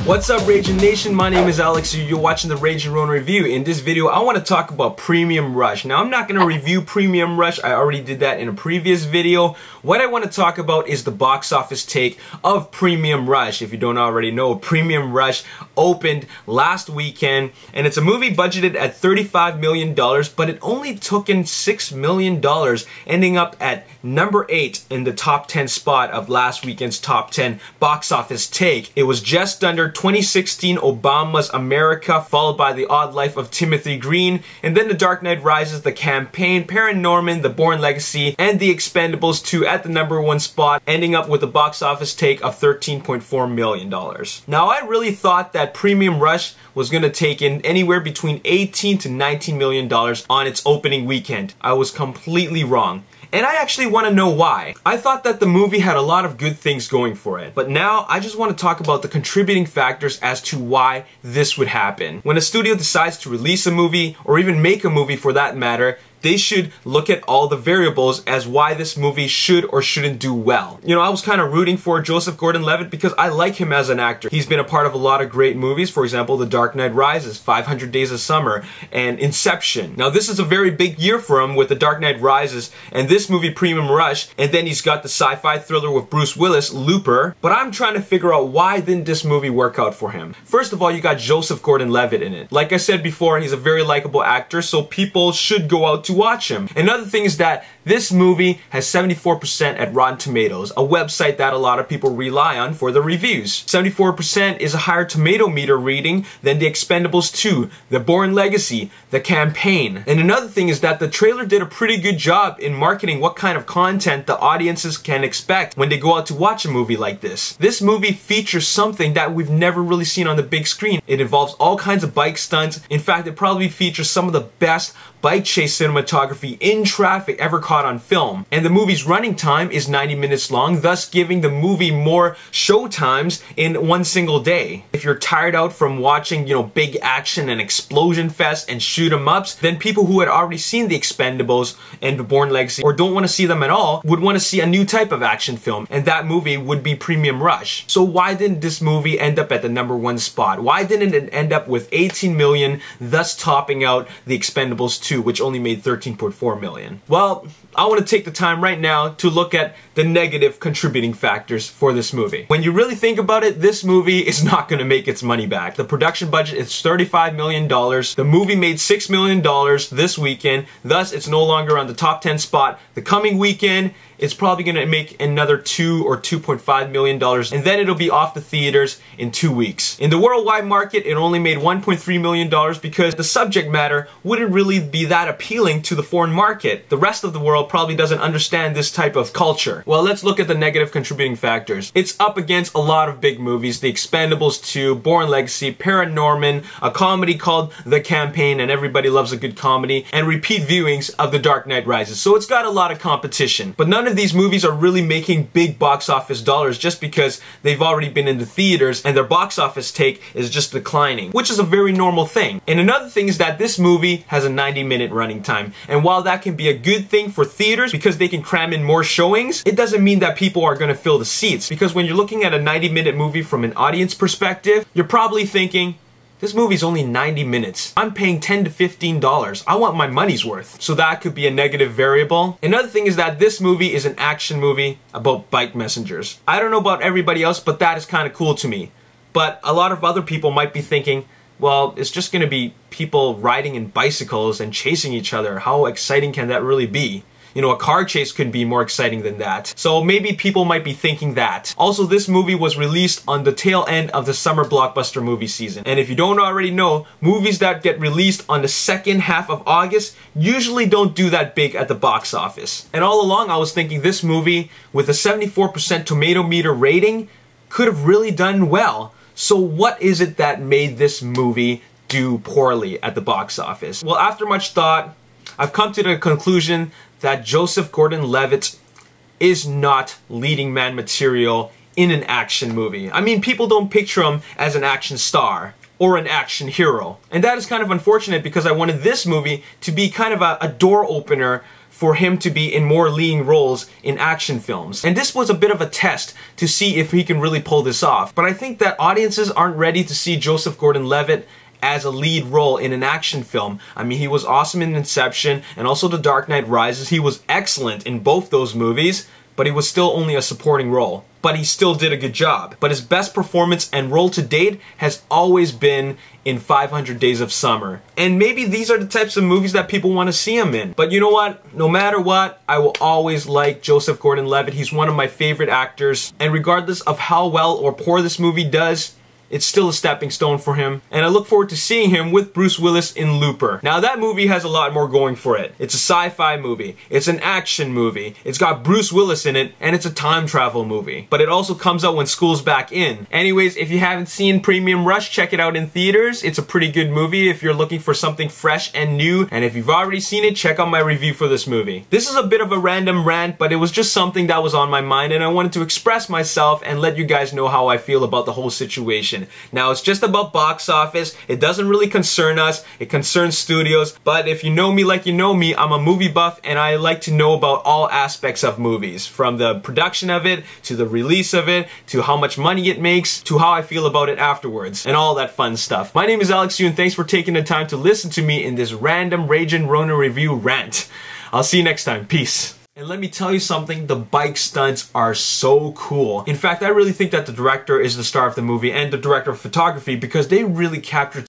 What's up, Ragin Nation? My name is Alex. You're watching the Ragin Ronin review. In this video, I want to talk about Premium Rush. Now, I'm not going to review Premium Rush. I already did that in a previous video. What I want to talk about is the box office take of Premium Rush. If you don't already know, Premium Rush opened last weekend, and it's a movie budgeted at $35 million, but it only took in $6 million, ending up at number 8 in the top 10 spot of last weekend's top 10 box office take. It was just under 2016 Obama's America, followed by The Odd Life of Timothy Green, and then The Dark Knight Rises, The Campaign, Paranorman, The Bourne Legacy, and The Expendables 2 at the number 1 spot, ending up with a box office take of $13.4 million. Now, I really thought that Premium Rush was going to take in anywhere between $18 to $19 million on its opening weekend. I was completely wrong. And I actually want to know why. I thought that the movie had a lot of good things going for it. But now, I just want to talk about the contributing factors as to why this would happen. When a studio decides to release a movie, or even make a movie for that matter, they should look at all the variables as why this movie should or shouldn't do well. You know, I was kind of rooting for Joseph Gordon-Levitt because I like him as an actor. He's been a part of a lot of great movies, for example, The Dark Knight Rises, 500 Days of Summer, and Inception. Now, this is a very big year for him with The Dark Knight Rises and this movie Premium Rush, and then he's got the sci-fi thriller with Bruce Willis, Looper. But I'm trying to figure out why didn't this movie work out for him? First of all, you got Joseph Gordon-Levitt in it. Like I said before, he's a very likable actor, so people should go out to watch him. Another thing is that this movie has 74% at Rotten Tomatoes, a website that a lot of people rely on for the reviews. 74% is a higher tomato meter reading than The Expendables 2, The Bourne Legacy, The Campaign. And another thing is that the trailer did a pretty good job in marketing what kind of content the audiences can expect when they go out to watch a movie like this. This movie features something that we've never really seen on the big screen. It involves all kinds of bike stunts. In fact, it probably features some of the best bike chase cinematography in traffic ever caught on film. And the movie's running time is 90 minutes long, thus giving the movie more show times in one single day. If you're tired out from watching, you know, big action and explosion fest and shoot 'em ups, then people who had already seen The Expendables and The Bourne Legacy, or don't want to see them at all, would want to see a new type of action film, and that movie would be Premium Rush. So why didn't this movie end up at the number 1 spot? Why didn't it end up with 18 million, thus topping out The Expendables 2, which only made 13.4 million? Well, I want to take the time right now to look at the negative contributing factors for this movie. When you really think about it, this movie is not going to make its money back. The production budget is $35 million. The movie made $6 million this weekend, thus it's no longer on the top 10 spot. The coming weekend, it's probably going to make another $2 or $2.5 million, and then it'll be off the theaters in 2 weeks. In the worldwide market, it only made $1.3 million because the subject matter wouldn't really be that appealing to the foreign market. The rest of the world probably doesn't understand this type of culture. Well, let's look at the negative contributing factors. It's up against a lot of big movies: The Expendables 2, Bourne Legacy, Paranorman, a comedy called The Campaign, and everybody loves a good comedy, and repeat viewings of The Dark Knight Rises. So it's got a lot of competition. But none of these movies are really making big box office dollars just because they've already been in the theaters and their box office take is just declining, which is a very normal thing. And another thing is that this movie has a 90-minute running time. And while that can be a good thing for theaters because they can cram in more showings, it doesn't mean that people are going to fill the seats. Because when you're looking at a 90-minute movie from an audience perspective, you're probably thinking, this movie's only 90 minutes. I'm paying $10 to $15. I want my money's worth. So that could be a negative variable. Another thing is that this movie is an action movie about bike messengers. I don't know about everybody else, but that is kind of cool to me. But a lot of other people might be thinking, well, it's just going to be people riding in bicycles and chasing each other. How exciting can that really be? You know, a car chase could be more exciting than that. So maybe people might be thinking that. Also, this movie was released on the tail end of the summer blockbuster movie season. And if you don't already know, movies that get released on the second half of August usually don't do that big at the box office. And all along, I was thinking this movie, with a 74% tomato meter rating, could have really done well. So what is it that made this movie do poorly at the box office? Well, after much thought, I've come to the conclusion that Joseph Gordon-Levitt is not leading man material in an action movie. I mean, people don't picture him as an action star or an action hero. And that is kind of unfortunate because I wanted this movie to be kind of a door opener for him to be in more leading roles in action films. And this was a bit of a test to see if he can really pull this off. But I think that audiences aren't ready to see Joseph Gordon-Levitt as a lead role in an action film. I mean, he was awesome in Inception and also The Dark Knight Rises. He was excellent in both those movies, but he was still only a supporting role. But he still did a good job. But his best performance and role to date has always been in 500 Days of Summer. And maybe these are the types of movies that people want to see him in. But you know what? No matter what, I will always like Joseph Gordon-Levitt. He's one of my favorite actors. And regardless of how well or poor this movie does, it's still a stepping stone for him, and I look forward to seeing him with Bruce Willis in Looper. Now that movie has a lot more going for it. It's a sci-fi movie, it's an action movie, it's got Bruce Willis in it, and it's a time travel movie. But it also comes out when school's back in. Anyways, if you haven't seen Premium Rush, check it out in theaters. It's a pretty good movie if you're looking for something fresh and new, and if you've already seen it, check out my review for this movie. This is a bit of a random rant, but it was just something that was on my mind, and I wanted to express myself and let you guys know how I feel about the whole situation. Now, it's just about box office. It doesn't really concern us. It concerns studios. But if you know me like you know me, I'm a movie buff and I like to know about all aspects of movies. From the production of it, to the release of it, to how much money it makes, to how I feel about it afterwards, and all that fun stuff. My name is Alex Yu, and thanks for taking the time to listen to me in this random Ragin Ronin review rant. I'll see you next time. Peace. And let me tell you something, the bike stunts are so cool. In fact, I really think that the director is the star of the movie and the director of photography because they really captured